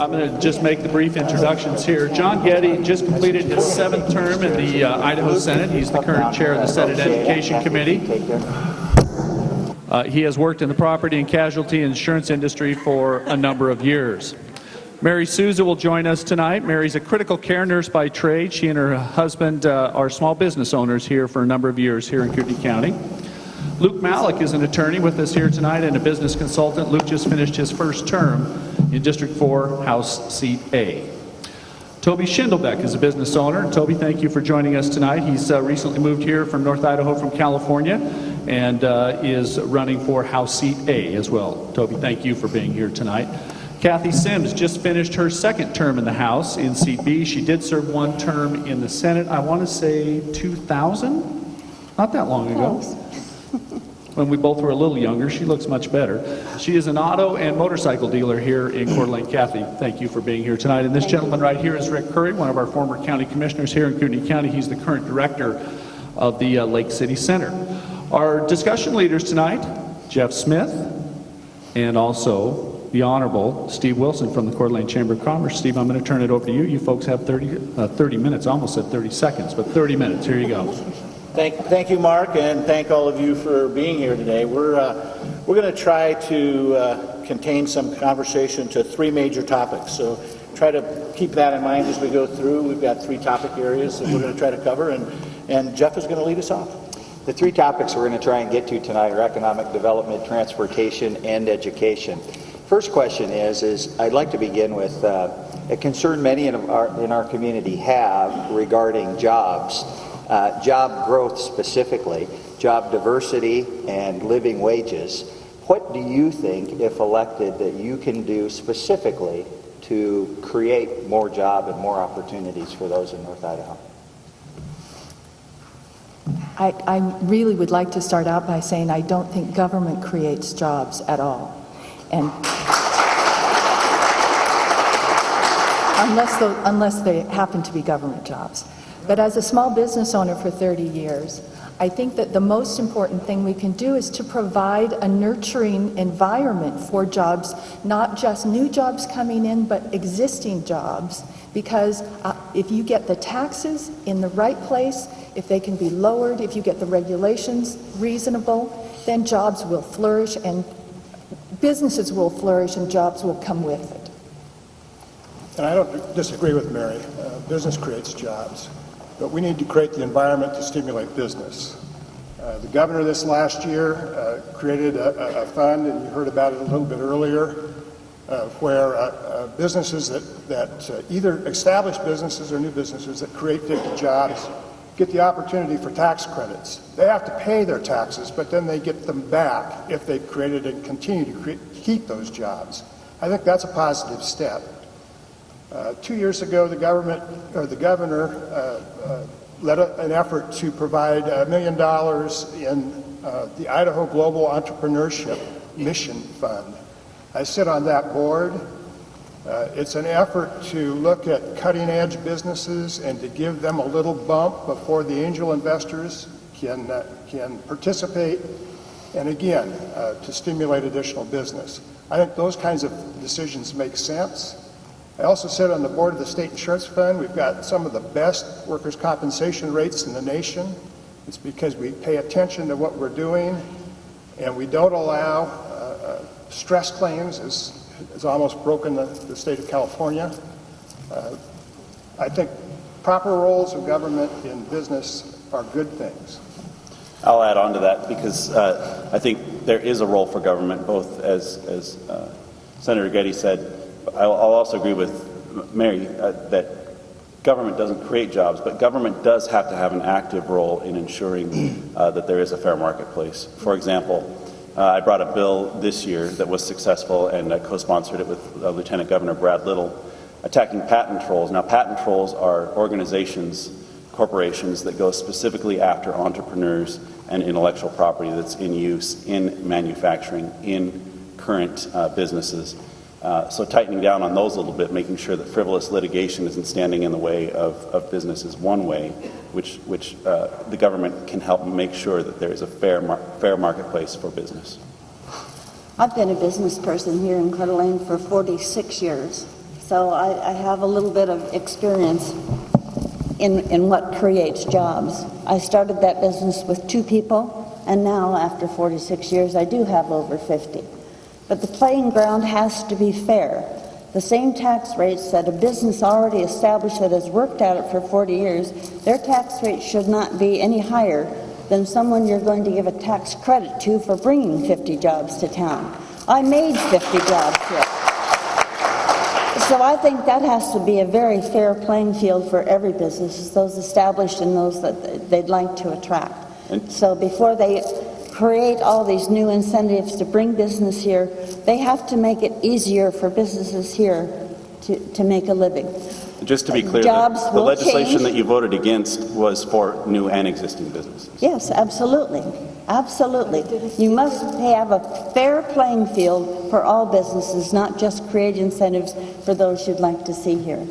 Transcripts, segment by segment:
I'm going to just make the brief introductions here. John Getty just completed his 7th term in the Idaho Senate. He's the current chair of the Senate Education Committee. He has worked in the property and casualty insurance industry for a number of years. Mary Souza will join us tonight. Mary's a critical care nurse by trade. She and her husband are small business owners here for a number of years here in Kootenai County. Luke Malik is an attorney with us here tonight and a business consultant. Luke just finished his 1st term in District 4, House Seat A. Toby Schindelbeck is a business owner. Toby, thank you for joining us tonight. He's recently moved here from North Idaho from California and is running for House Seat A as well. Toby, thank you for being here tonight. Kathy Sims just finished her 2nd term in the House in Seat B. She did serve 1 term in the Senate, I want to say 2000? Not that long ago. When we both were a little younger. She looks much better. She is an auto and motorcycle dealer here in Coeur d'Alene. Kathy, thank you for being here tonight. And this gentleman right here is Rick Curry, one of our former county commissioners here in Kootenai County. He's the current director of the Lake City Center. Our discussion leaders tonight, Jeff Smith, and also the Honorable Steve Wilson from the Coeur d'Alene Chamber of Commerce. Steve, I'm going to turn it over to you. You folks have 30 minutes. I almost said 30 seconds, but 30 minutes. Here you go. Thank you, Mark, and thank all of you for being here today. We're going to try to contain some conversation to 3 major topics. So try to keep that in mind as we go through. We've got 3 topic areas that we're going to try to cover, and Jeff is going to lead us off. The 3 topics we're going to try and get to tonight are economic development, transportation, and education. First question is I'd like to begin with a concern many in our community have regarding jobs. Job growth specifically, job diversity, and living wages. What do you think, if elected, that you can do specifically to create more job and more opportunities for those in North Idaho? I really would like to start out by saying I don't think government creates jobs at all. And unless they happen to be government jobs. But as a small business owner for 30 years, I think that the most important thing we can do is to provide a nurturing environment for jobs, not just new jobs coming in, but existing jobs. Because if you get the taxes in the right place, if they can be lowered, if you get the regulations reasonable, then jobs will flourish and businesses will flourish and jobs will come with it. And I don't disagree with Mary. Business creates jobs. But we need to create the environment to stimulate business. The governor this last year created a fund, and you heard about it a little bit earlier, where businesses that either established businesses or new businesses that create 50 jobs get the opportunity for tax credits. They have to pay their taxes, but then they get them back if they've created and continue to keep those jobs. I think that's a positive step. 2 years ago, the governor led an effort to provide $1 million in the Idaho Global Entrepreneurship Mission Fund. I sit on that board. It's an effort to look at cutting-edge businesses and to give them a little bump before the angel investors can participate, and again, to stimulate additional business. I think those kinds of decisions make sense. I also sit on the board of the State Insurance Fund. We've got some of the best workers' compensation rates in the nation. It's because we pay attention to what we're doing, and we don't allow stress claims, as almost broken the state of California. I think proper roles of government in business are good things. I'll add on to that because I think there is a role for government, both as Senator Getty said. I'll also agree with Mary that government doesn't create jobs, but government does have to have an active role in ensuring that there is a fair marketplace. For example, I brought a bill this year that was successful, and I co-sponsored it with Lieutenant Governor Brad Little, attacking patent trolls. Now, patent trolls are organizations, corporations that go specifically after entrepreneurs and intellectual property that's in use in manufacturing, in current businesses. So tightening down on those a little bit, making sure that frivolous litigation isn't standing in the way of business is one way, which the government can help make sure that there is a fair marketplace for business. I've been a business person here in Coeur d'Alene for 46 years. so I have a little bit of experience in what creates jobs. I started that business with 2 people, and now, after 46 years, I do have over 50. But the playing ground has to be fair. The same tax rates that a business already established that has worked at it for 40 years, their tax rate should not be any higher than someone you're going to give a tax credit to for bringing 50 jobs to town. I made 50 jobs here. So I think that has to be a very fair playing field for every business, those established and those that they'd like to attract. So before they create all these new incentives to bring business here, they have to make it easier for businesses here to make a living. Just to be clear, Jobs the will legislation change. that you voted against was for new and existing businesses. Yes, absolutely. Absolutely. You must have a fair playing field for all businesses, not just create incentives for those you'd like to see here.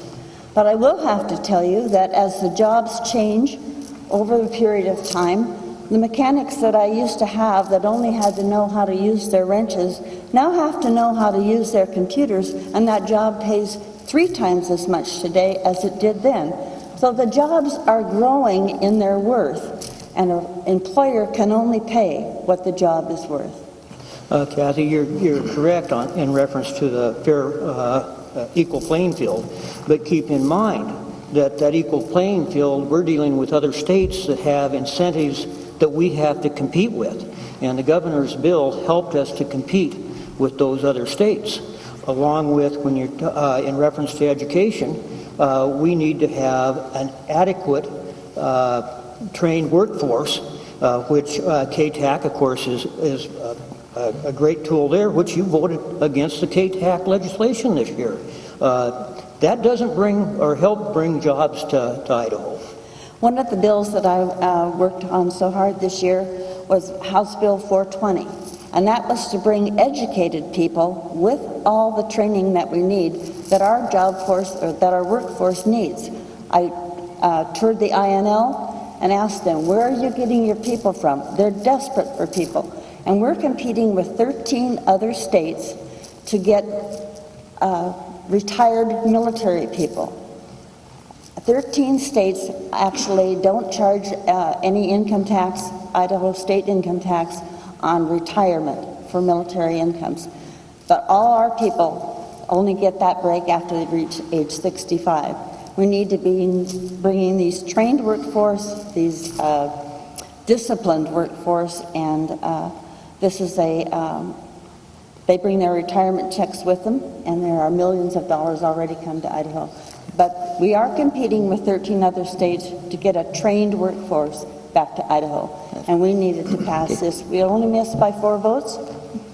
But I will have to tell you that as the jobs change over the period of time, the mechanics that I used to have that only had to know how to use their wrenches now have to know how to use their computers, and that job pays 3 times as much today as it did then. So the jobs are growing in their worth, and an employer can only pay what the job is worth. Kathy, you're correct in reference to the fair equal playing field, but keep in mind that equal playing field, we're dealing with other states that have incentives that we have to compete with, and the governor's bill helped us to compete with those other states. Along with, when you're in reference to education, we need to have an adequate trained workforce, which KTAC, of course, is a great tool there, which you voted against the KTAC legislation this year. That doesn't bring or help bring jobs to Idaho. One of the bills that I worked on so hard this year was House Bill 420, and that was to bring educated people with all the training that we need, that our job force or that our workforce needs. I toured the INL and asked them, where are you getting your people from? They're desperate for people. And we're competing with 13 other states to get retired military people. 13 states actually don't charge any income tax, Idaho state income tax, on retirement for military incomes. But all our people only get that break after they reach age 65. We need to be bringing these trained workforce, these disciplined workforce, and this is they bring their retirement checks with them, and there are millions of dollars already come to Idaho. But we are competing with 13 other states to get a trained workforce back to Idaho, and we needed to pass this. We only missed by 4 votes.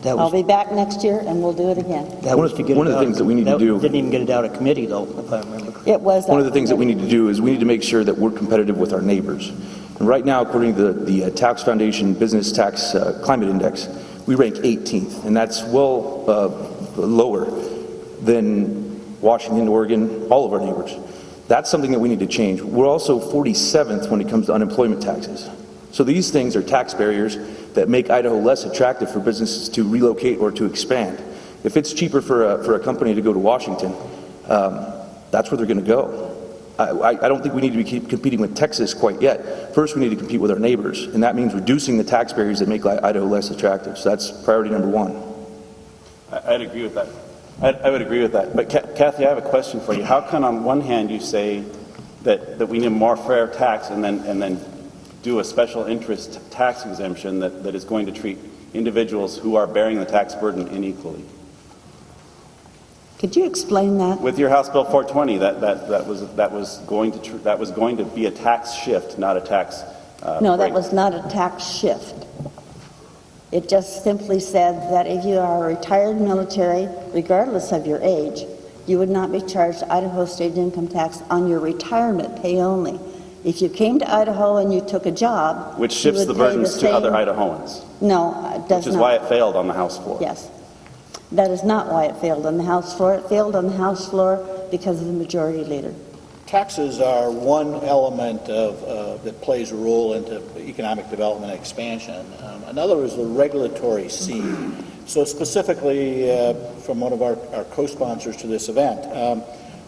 I'll be back next year, and we'll do it again. That was to get one of the things that we need to do. Didn't even get it out of committee, though, if I remember correctly. It was One of the things that we need to do is we need to make sure that we're competitive with our neighbors. And right now, according to the Tax Foundation Business Tax Climate Index, we rank 18th, and that's well lower than Washington, Oregon, all of our neighbors. That's something that we need to change. We're also 47th when it comes to unemployment taxes. So these things are tax barriers that make Idaho less attractive for businesses to relocate or to expand. If it's cheaper for a company to go to Washington, that's where they're going to go. I don't think we need to be competing with Texas quite yet. First, we need to compete with our neighbors, and that means reducing the tax barriers that make Idaho less attractive. So that's priority number 1. I'd agree with that. I would agree with that. But Kathy, I have a question for you. How come on one hand you say that we need more fair tax and then do a special interest tax exemption that is going to treat individuals who are bearing the tax burden unequally? Could you explain that? With your House Bill 420, that was going to be a tax shift, not a tax No, that break. was not a tax shift. It just simply said that if you are a retired military, regardless of your age, you would not be charged Idaho state income tax on your retirement pay only. If you came to Idaho and you took a job, Which you shifts would the pay burdens to same- other Idahoans, No, it does which is not. why it failed on the House floor. Yes. That is not why it failed on the House floor. It failed on the House floor because of the majority leader. Taxes are one element that plays a role into economic development and expansion. Another is the regulatory seed So specifically, from one of our co-sponsors to this event,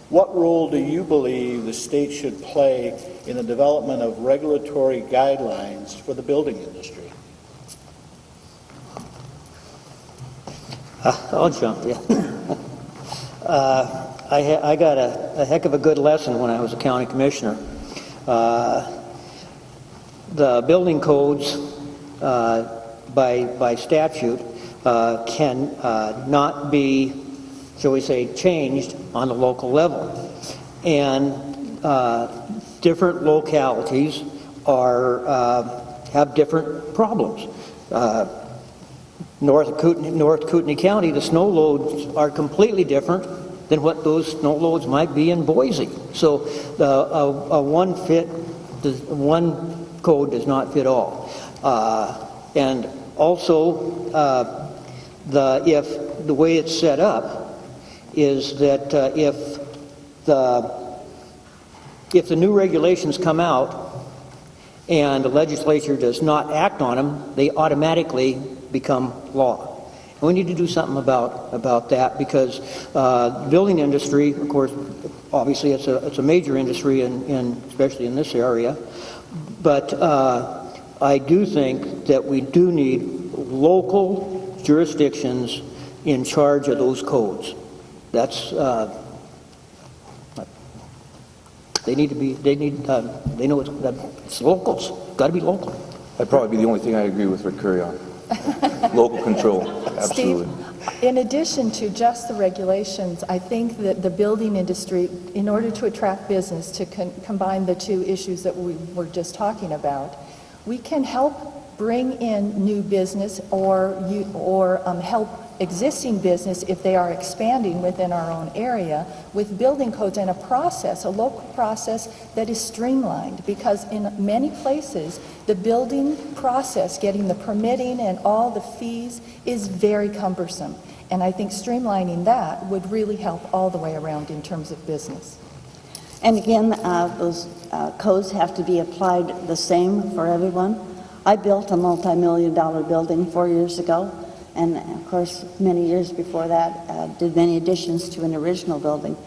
what role do you believe the state should play in the development of regulatory guidelines for the building industry? I'll jump in. I got a heck of a good lesson when I was a county commissioner. The building codes, by statute, can not be, shall we say, changed on the local level. And different localities have different problems. North Kootenai County, the snow loads are completely different than what those snow loads might be in Boise. So one code does not fit all. And also, if the way it's set up is that if the new regulations come out and the legislature does not act on them, they automatically become law. And we need to do something about that, because the building industry, of course, obviously it's a major industry especially in this area, but I do think that we do need local jurisdictions in charge of those codes. That's they know it's locals. Got to be local. That'd probably be the only thing I agree with Rick Curry on. Local control, absolutely. Steve, in addition to just the regulations, I think that the building industry, in order to attract business, to combine the two issues that we were just talking about, we can help bring in new business or help existing business if they are expanding within our own area with building codes and a local process that is streamlined, because in many places the building process, getting the permitting and all the fees, is very cumbersome. And I think streamlining that would really help all the way around in terms of business. And again, those codes have to be applied the same for everyone. I built a multi-million-dollar building 4 years ago, and of course many years before that did many additions to an original building.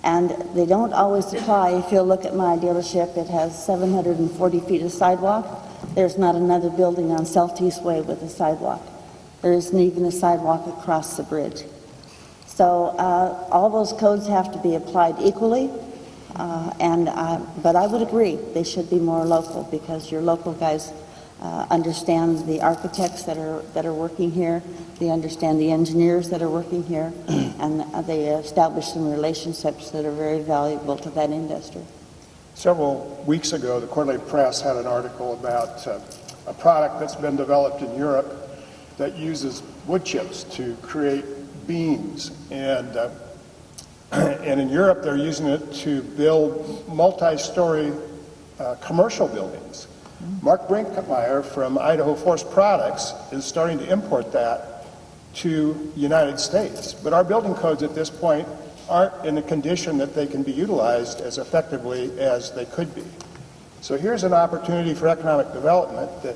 And they don't always apply. If you look at my dealership, it has 740 feet of sidewalk. There's not another building on Southeast Way with a sidewalk. There isn't even a sidewalk across the bridge. So all those codes have to be applied equally. But I would agree they should be more local, because your local guys understand the architects that are working here. They understand the engineers that are working here, and they establish some relationships that are very valuable to that industry. Several weeks ago, the Quarterly Press had an article about a product that's been developed in Europe that uses wood chips to create beams. And in Europe, they're using it to build multi-story commercial buildings. Mark Brinkmeyer from Idaho Forest Products is starting to import that to the United States. But our building codes at this point aren't in a condition that they can be utilized as effectively as they could be. So here's an opportunity for economic development that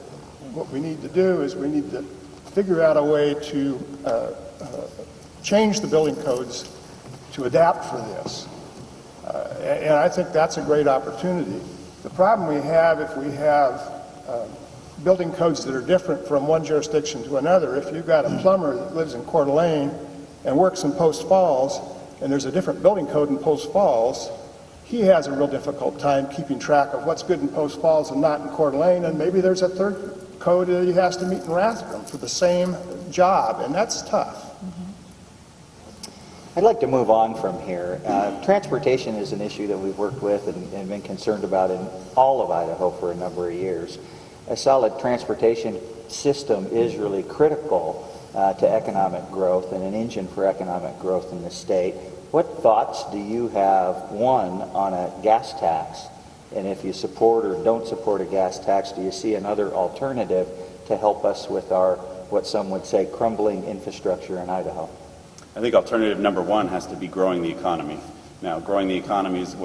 what we need to do is we need to figure out a way to change the building codes to adapt for this. And I think that's a great opportunity. The problem we have, if we have building codes that are different from one jurisdiction to another, if you've got a plumber that lives in Coeur d'Alene and works in Post Falls, and there's a different building code in Post Falls, he has a real difficult time keeping track of what's good in Post Falls and not in Coeur d'Alene, and maybe there's a third code that he has to meet in Rathdrum for the same job, and that's tough. I'd like to move on from here. Transportation is an issue that we've worked with and been concerned about in all of Idaho for a number of years. A solid transportation system is really critical to economic growth and an engine for economic growth in the state. What thoughts do you have, one, on a gas tax? And if you support or don't support a gas tax, do you see another alternative to help us with our, what some would say, crumbling infrastructure in Idaho? I think alternative number one has to be growing the economy. Now, growing the economy is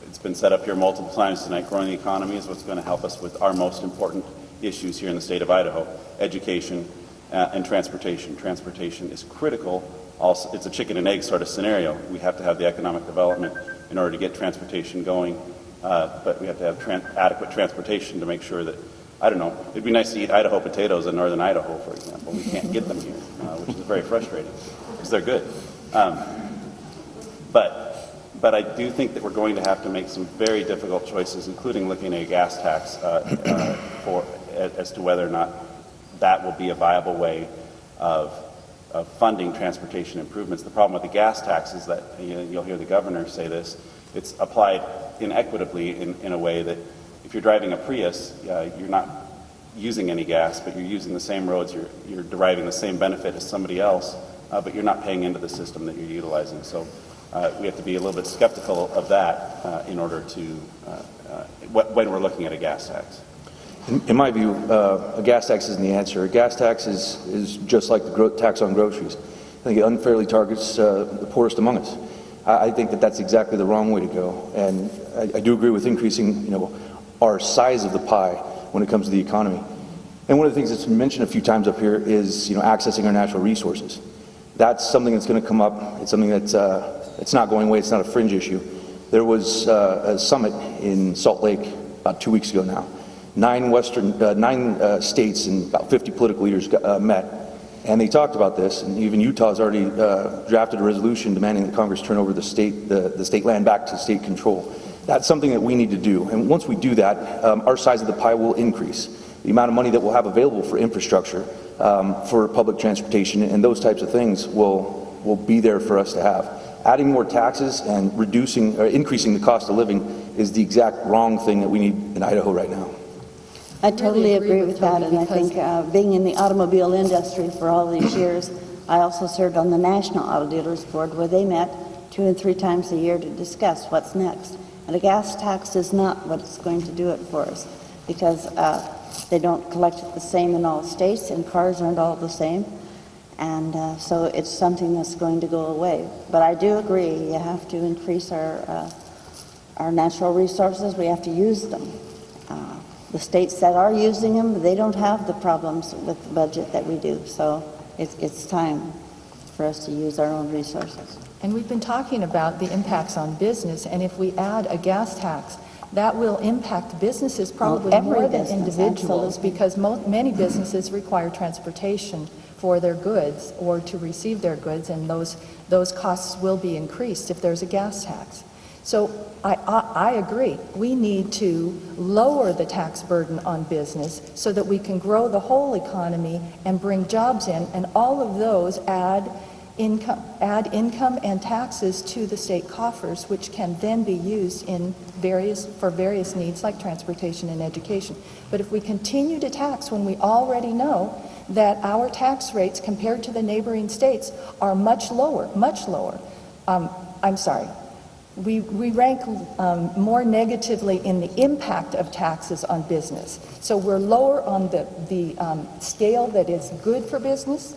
it's been set up here multiple times tonight. Growing the economy is what's going to help us with our most important issues here in the state of Idaho: education, and transportation. Transportation is critical. Also, it's a chicken and egg sort of scenario. We have to have the economic development in order to get transportation going, but we have to have adequate transportation to make sure that, I don't know, it'd be nice to eat Idaho potatoes in northern Idaho, for example. We can't get them here, which is very frustrating because they're good. But I do think that we're going to have to make some very difficult choices, including looking at a gas tax as to whether or not that will be a viable way of funding transportation improvements. The problem with the gas tax is that, you'll hear the governor say this, it's applied inequitably in a way that if you're driving a Prius, you're not using any gas, but you're using the same roads, you're deriving the same benefit as somebody else, but you're not paying into the system that you're utilizing. So we have to be a little bit skeptical of that in order to, when we're looking at a gas tax. In my view, a gas tax isn't the answer. A gas tax is just like the tax on groceries. I think it unfairly targets the poorest among us. I think that that's exactly the wrong way to go. And I do agree with increasing, our size of the pie when it comes to the economy. And one of the things that's been mentioned a few times up here is, accessing our natural resources. That's something that's going to come up. It's something that's it's not going away. It's not a fringe issue. There was a summit in Salt Lake about 2 weeks ago now. 9 states and about 50 political leaders met, and they talked about this. And even Utah has already drafted a resolution demanding that Congress turn over the state land back to state control. That's something that we need to do. And once we do that, our size of the pie will increase. The amount of money that we'll have available for infrastructure, for public transportation, and those types of things will be there for us to have. Adding more taxes and increasing the cost of living is the exact wrong thing that we need in Idaho right now. I totally agree with that, and I think being in the automobile industry for all these years, I also served on the National Auto Dealers Board, where they met 2 and 3 times a year to discuss what's next. And a gas tax is not what's going to do it for us, because they don't collect it the same in all states, and cars aren't all the same. And so it's something that's going to go away. But I do agree, you have to increase our natural resources. We have to use them. The states that are using them, they don't have the problems with the budget that we do. So it's time for us to use our own resources. And we've been talking about the impacts on business, and if we add a gas tax, that will impact businesses probably more than individuals, because many businesses require transportation for their goods or to receive their goods, and those costs will be increased if there's a gas tax. So I agree. We need to lower the tax burden on business so that we can grow the whole economy and bring jobs in, and all of those add income and taxes to the state coffers, which can then be used for various needs like transportation and education. But if we continue to tax when we already know that our tax rates compared to the neighboring states are much lower. I'm sorry. We rank more negatively in the impact of taxes on business. So we're lower on the scale that is good for business.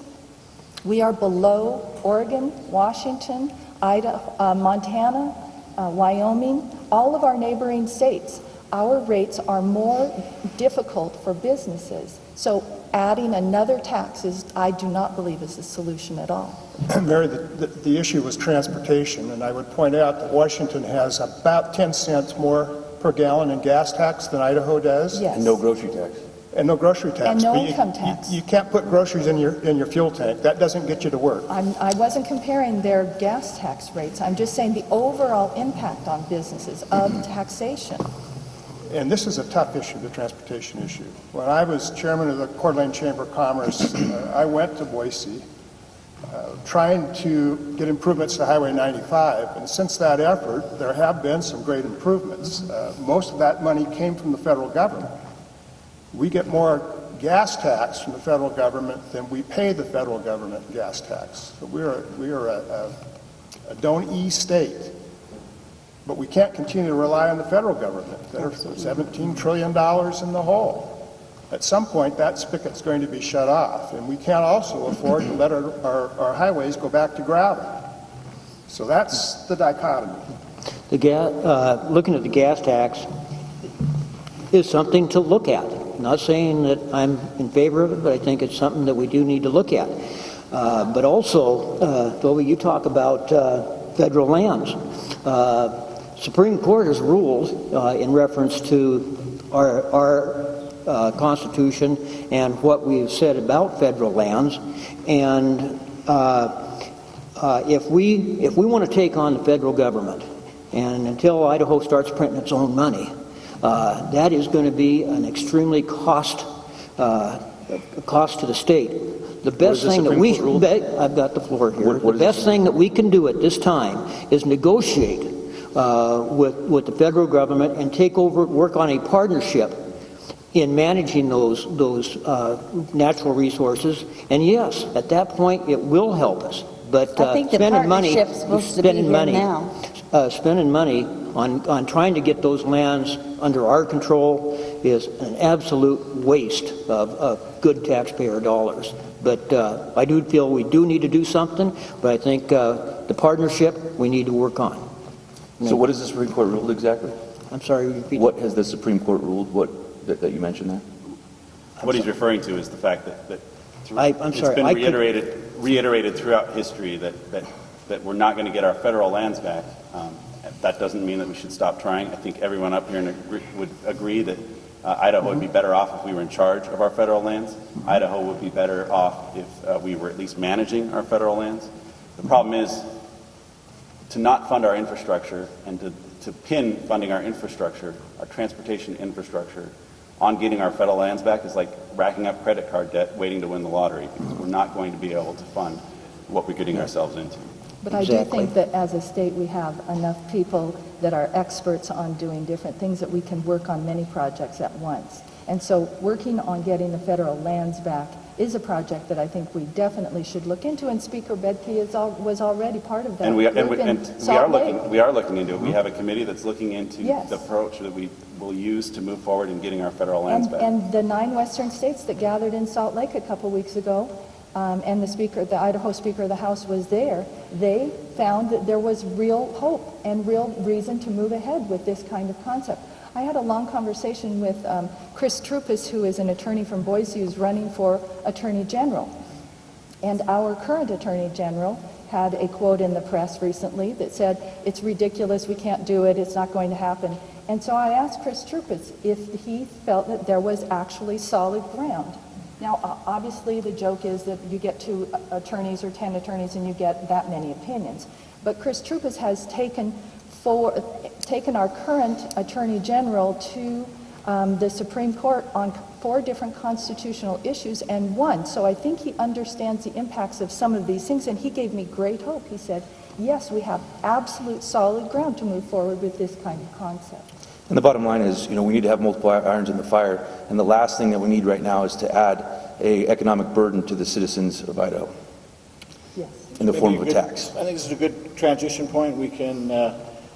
We are below Oregon, Washington, Idaho, Montana, Wyoming, all of our neighboring states. Our rates are more difficult for businesses. So adding another tax I do not believe is a solution at all. Mary, the issue was transportation, and I would point out that Washington has about 10 cents more per gallon in gas tax than Idaho does. Yes. And no grocery tax. And no grocery tax. And no But income tax. You can't put groceries in your fuel tank. That doesn't get you to work. I wasn't comparing their gas tax rates. I'm just saying the overall impact on businesses of taxation. And this is a tough issue, the transportation issue. When I was chairman of the Coeur d'Alene Chamber of Commerce, I went to Boise trying to get improvements to Highway 95. And since that effort, there have been some great improvements. Most of that money came from the federal government. We get more gas tax from the federal government than we pay the federal government gas tax. So we are a don't-e state. But we can't continue to rely on the federal government. There's $17 trillion in the hole. At some point, that spigot's going to be shut off, and we can't also afford to let our highways go back to gravel. So that's the dichotomy. Looking at the gas tax is something to look at. Not saying that I'm in favor of it, but I think it's something that we do need to look at. But also, Toby, you talk about federal lands. Supreme Court has ruled in reference to our Constitution and what we've said about federal lands. And if we want to take on the federal government, and until Idaho starts printing its own money, that is going to be an extremely cost to the state. The best thing that we I've got the floor here. The best thing that we can do at this time is negotiate with the federal government and work on a partnership in managing those natural resources. And yes, at that point, it will help us. But I think the partnership's supposed to be here now. Spending money on trying to get those lands under our control is an absolute waste of good taxpayer dollars. But I do feel we do need to do something, but I think the partnership we need to work on. So what has the Supreme Court ruled exactly? I'm sorry, repeat. What has the Supreme Court ruled, that you mentioned there? What he's referring to is the fact that I'm it's sorry, been reiterated throughout history that we're not going to get our federal lands back. That doesn't mean that we should stop trying. I think everyone up here would agree that Idaho would be better off if we were in charge of our federal lands. Idaho would be better off if we were at least managing our federal lands. The problem is to not fund our infrastructure and to pin funding our infrastructure, our transportation infrastructure, on getting our federal lands back is like racking up credit card debt waiting to win the lottery, because we're not going to be able to fund what we're getting ourselves into. But I do think that as a state we have enough people that are experts on doing different things that we can work on many projects at once. And so working on getting the federal lands back is a project that I think we definitely should look into, and Speaker Bedke was already part of that. And we are looking into it. Mm-hmm. We have a committee that's looking into the approach that we will use to move forward in getting our federal lands back. And the 9 western states that gathered in Salt Lake a couple weeks ago, and the Idaho Speaker of the House was there, they found that there was real hope and real reason to move ahead with this kind of concept. I had a long conversation with Chris Troupis, who is an attorney from Boise who's running for Attorney General. And our current Attorney General had a quote in the press recently that said, "It's ridiculous, we can't do it, it's not going to happen." And so I asked Chris Troupis if he felt that there was actually solid ground. Now, obviously, the joke is that you get 2 attorneys or 10 attorneys and you get that many opinions. But Chris Troupis has taken our current Attorney General to the Supreme Court on 4 different constitutional issues and won. So I think he understands the impacts of some of these things, and he gave me great hope. He said, yes, we have absolute solid ground to move forward with this kind of concept. And the bottom line is, we need to have multiple irons in the fire. And the last thing that we need right now is to add an economic burden to the citizens of Idaho. Yes. In the form of a tax. I think this is a good transition point. We can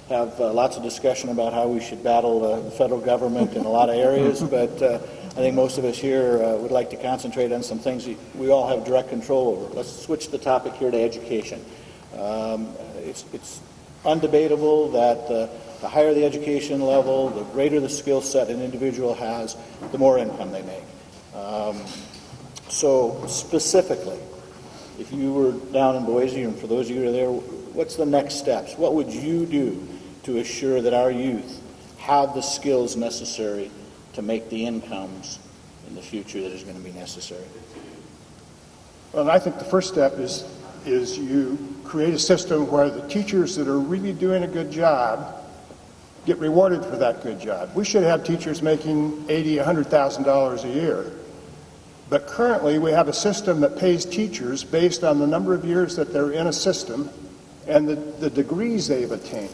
have lots of discussion about how we should battle the federal government in a lot of areas, but I think most of us here would like to concentrate on some things we all have direct control over. Let's switch the topic here to education. It's undebatable that the higher the education level, the greater the skill set an individual has, the more income they make. So specifically, if you were down in Boise, and for those of you who are there, what's the next steps? What would you do to assure that our youth have the skills necessary to make the incomes in the future that is going to be necessary? Well, I think the first step is you create a system where the teachers that are really doing a good job get rewarded for that good job. We should have teachers making $80,000, $100,000 a year. But currently we have a system that pays teachers based on the number of years that they're in a system and the degrees they've attained.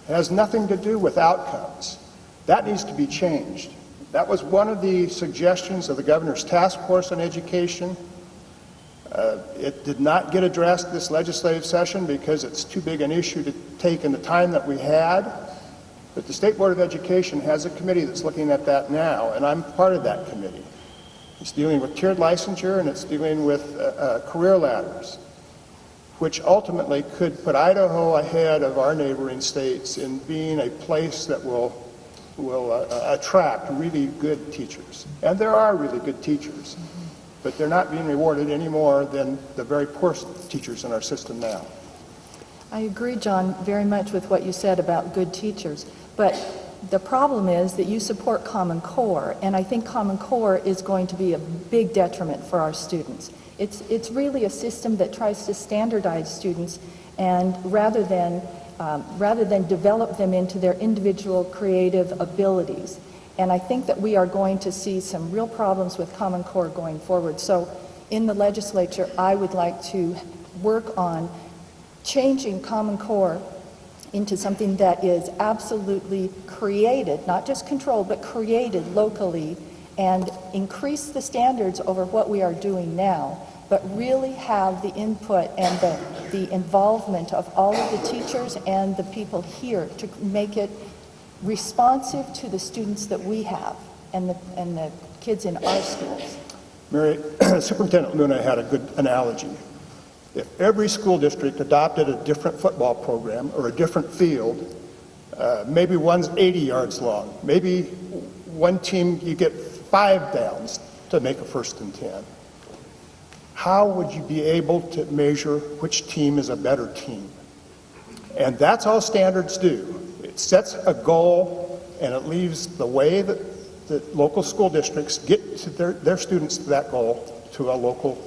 It has nothing to do with outcomes. That needs to be changed. That was one of the suggestions of the governor's task force on education. It did not get addressed this legislative session because it's too big an issue to take in the time that we had. But the State Board of Education has a committee that's looking at that now, and I'm part of that committee. It's dealing with tiered licensure, and it's dealing with career ladders, which ultimately could put Idaho ahead of our neighboring states in being a place that will will attract really good teachers. And there are really good teachers, but they're not being rewarded any more than the very poor teachers in our system now. I agree, John, very much with what you said about good teachers, but the problem is that you support Common Core, and I think Common Core is going to be a big detriment for our students. It's really a system that tries to standardize students, and rather than develop them into their individual creative abilities. And I think that we are going to see some real problems with Common Core going forward. So in the legislature, I would like to work on changing Common Core into something that is absolutely created, not just controlled, but created locally, and increase the standards over what we are doing now, but really have the input and the involvement of all of the teachers and the people here to make it responsive to the students that we have and the kids in our schools. Mary, Superintendent Luna had a good analogy. If every school district adopted a different football program or a different field, maybe one's 80 yards long, maybe one team you get 5 downs to make a 1st and 10. How would you be able to measure which team is a better team? And that's all standards do. It sets a goal, and it leaves the way that the local school districts get to their students to that goal to a local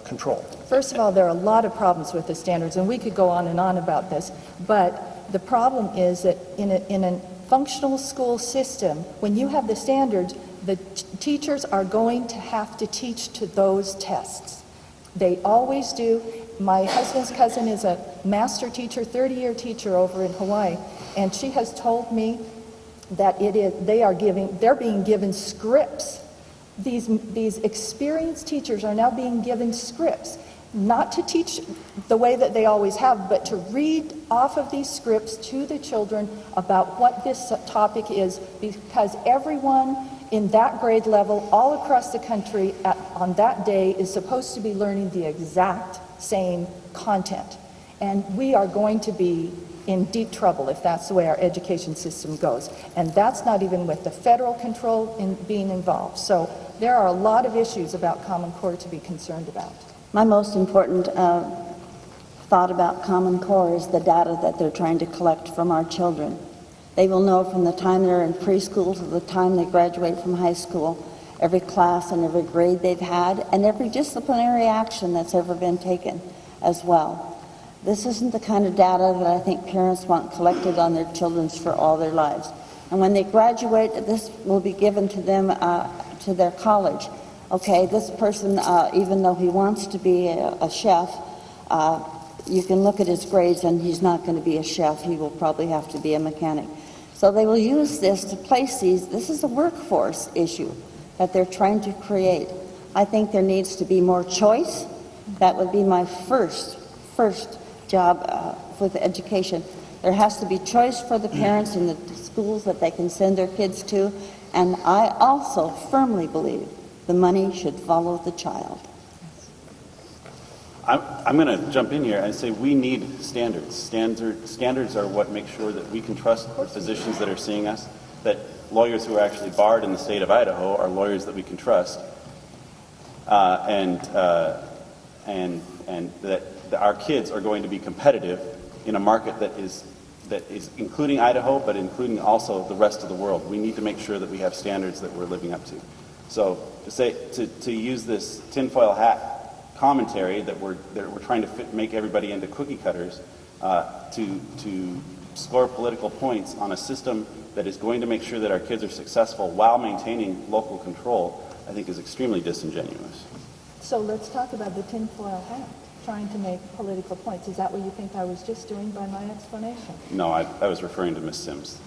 control. First of all, there are a lot of problems with the standards, and we could go on and on about this, but the problem is that in a functional school system, when you have the standards, the teachers are going to have to teach to those tests. They always do. My husband's cousin is a master teacher, 30-year teacher over in Hawaii, and she has told me that they're being given scripts. These experienced teachers are now being given scripts, not to teach the way that they always have, but to read off of these scripts to the children about what this topic is, because everyone in that grade level all across the country on that day is supposed to be learning the exact same content. And we are going to be in deep trouble if that's the way our education system goes. And that's not even with the federal control in being involved. So there are a lot of issues about Common Core to be concerned about. My most important thought about Common Core is the data that they're trying to collect from our children. They will know from the time they're in preschool to the time they graduate from high school, every class and every grade they've had, and every disciplinary action that's ever been taken as well. This isn't the kind of data that I think parents want collected on their children for all their lives. And when they graduate, this will be given to them to their college. Okay, this person, even though he wants to be a chef, you can look at his grades and he's not going to be a chef. He will probably have to be a mechanic. So they will use this to place these. This is a workforce issue that they're trying to create. I think there needs to be more choice. That would be my first job with education. There has to be choice for the parents in the schools that they can send their kids to. And I also firmly believe the money should follow the child. I'm going to jump in here and say we need standards. Standards are what make sure that we can trust the physicians that are seeing us, that lawyers who are actually barred in the state of Idaho are lawyers that we can trust, and that our kids are going to be competitive in a market that is including Idaho, but including also the rest of the world. We need to make sure that we have standards that we're living up to. So to use this tinfoil hat commentary that we're trying to make everybody into cookie cutters to score political points on a system that is going to make sure that our kids are successful while maintaining local control, I think is extremely disingenuous. So let's talk about the tinfoil hat, trying to make political points. Is that what you think I was just doing by my explanation? No, I was referring to Ms. Sims.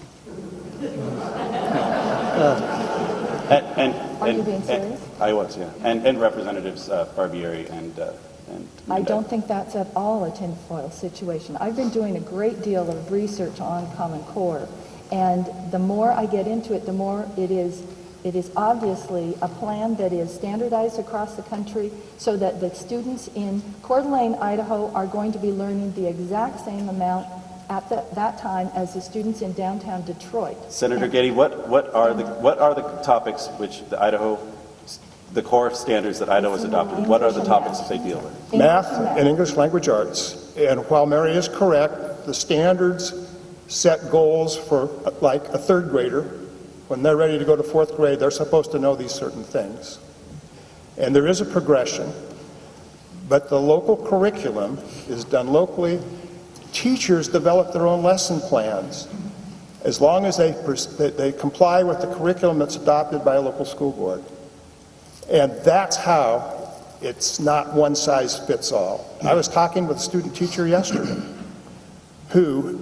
Are you being serious? I was, yeah. And Representatives Barbieri and I don't think that's at all a tinfoil situation. I've been doing a great deal of research on Common Core, and the more I get into it, the more it is obviously a plan that is standardized across the country so that the students in Coeur d'Alene, Idaho are going to be learning the exact same amount at that time as the students in downtown Detroit. Senator Getty, what are the topics which the core standards that Idaho has adopted? What are the topics that they deal with? Math and English language arts. And while Mary is correct, the standards set goals for like a third grader. When they're ready to go to fourth grade, they're supposed to know these certain things. And there is a progression, but the local curriculum is done locally. Teachers develop their own lesson plans as long as they comply with the curriculum that's adopted by a local school board. And that's how it's not one size fits all. I was talking with a student teacher yesterday who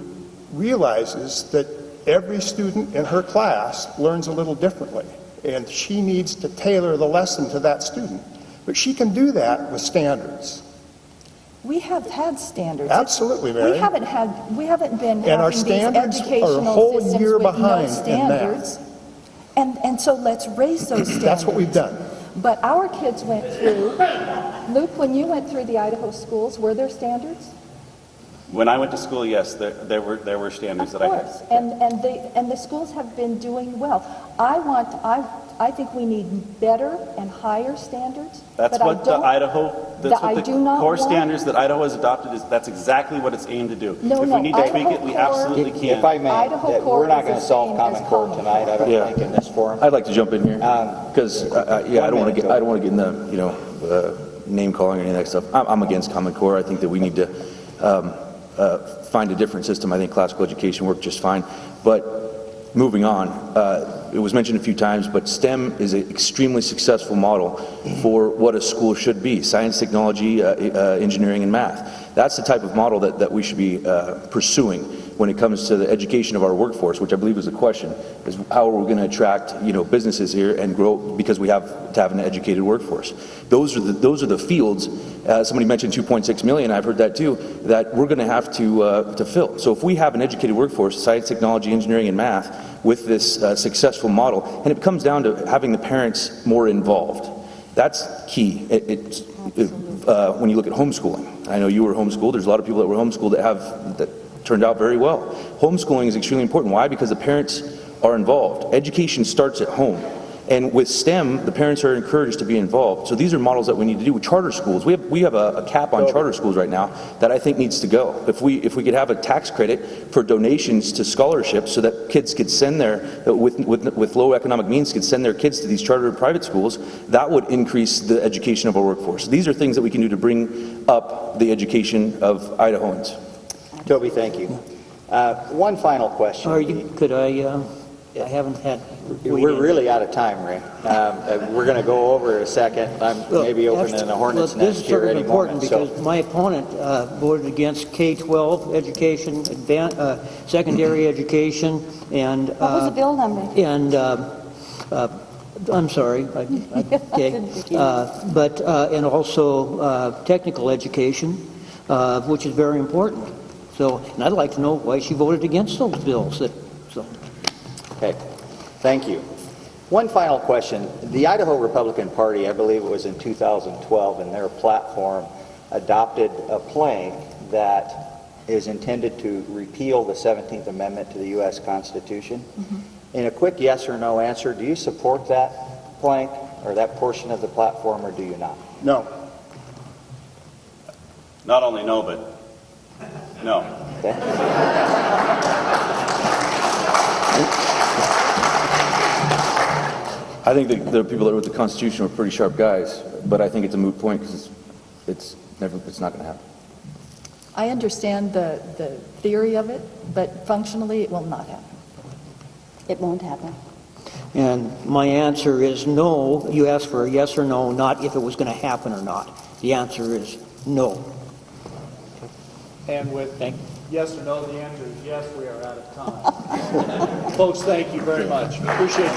realizes that every student in her class learns a little differently, and she needs to tailor the lesson to that student. But she can do that with standards. We have had standards. Absolutely, Mary. We haven't been And our having these standards are a educational whole systems year with no behind in standards. And so let's raise those standards. That's what we've done. But our kids went through, Luke, when you went through the Idaho schools, were there standards? When I went to school, yes, there were standards that I had. Of course, and the schools have been doing well. I think we need better and higher standards. That's but what the core want, standards that Idaho has adopted is. That's exactly what it's aimed to do. No, if we need to tweak it, we absolutely can. If I may, Idaho Core we're not is going the to solve same Common as Core Common tonight. I don't think in this forum. I'd like to jump in here because I don't want to get in the name calling or any of that stuff. I'm against Common Core. I think that we need to find a different system. I think classical education worked just fine. But moving on, it was mentioned a few times, but STEM is an extremely successful model for what a school should be: science, technology, engineering, and math. That's the type of model that we should be pursuing when it comes to the education of our workforce, which I believe is the question, is how are we going to attract businesses here and grow, because we have to have an educated workforce. Those are the fields. Somebody mentioned 2.6 million. I've heard that too. That we're going to have to fill. So if we have an educated workforce, science, technology, engineering, and math, with this successful model, and it comes down to having the parents more involved. That's key. When you look at homeschooling, I know you were homeschooled. There's a lot of people that were homeschooled that turned out very well. Homeschooling is extremely important. Why? Because the parents are involved. Education starts at home. And with STEM, the parents are encouraged to be involved. So these are models that we need to do with charter schools. We have a cap on charter schools right now that I think needs to go. If we could have a tax credit for donations to scholarships so that kids could send with low economic means, could send their kids to these charter private schools, that would increase the education of our workforce. These are things that we can do to bring up the education of Idahoans. Toby, thank you. One final question. I haven't had... We're really out of time, Ray. We're going to go over in a second. I'm maybe opening a hornet's nest here any moment. This is sort of important because my opponent voted against K-12 education, secondary education, and... What was the bill number? And... I'm sorry. Okay. And also technical education, which is very important. So, and I'd like to know why she voted against those bills. Okay, thank you. One final question. The Idaho Republican Party, I believe it was in 2012, in their platform, adopted a plank that is intended to repeal the 17th Amendment to the U.S. Constitution. Mm-hmm. In a quick yes or no answer, do you support that plank or that portion of the platform, or do you not? No. Not only no, but no. Okay. I think the people that wrote the Constitution were pretty sharp guys, but I think it's a moot point because it's not going to happen. I understand the theory of it, but functionally it will not happen. It won't happen. And my answer is no. You asked for a yes or no, not if it was going to happen or not. The answer is no. And with yes or no, the answer is yes, we are out of time. Folks, thank you very much. Appreciate you.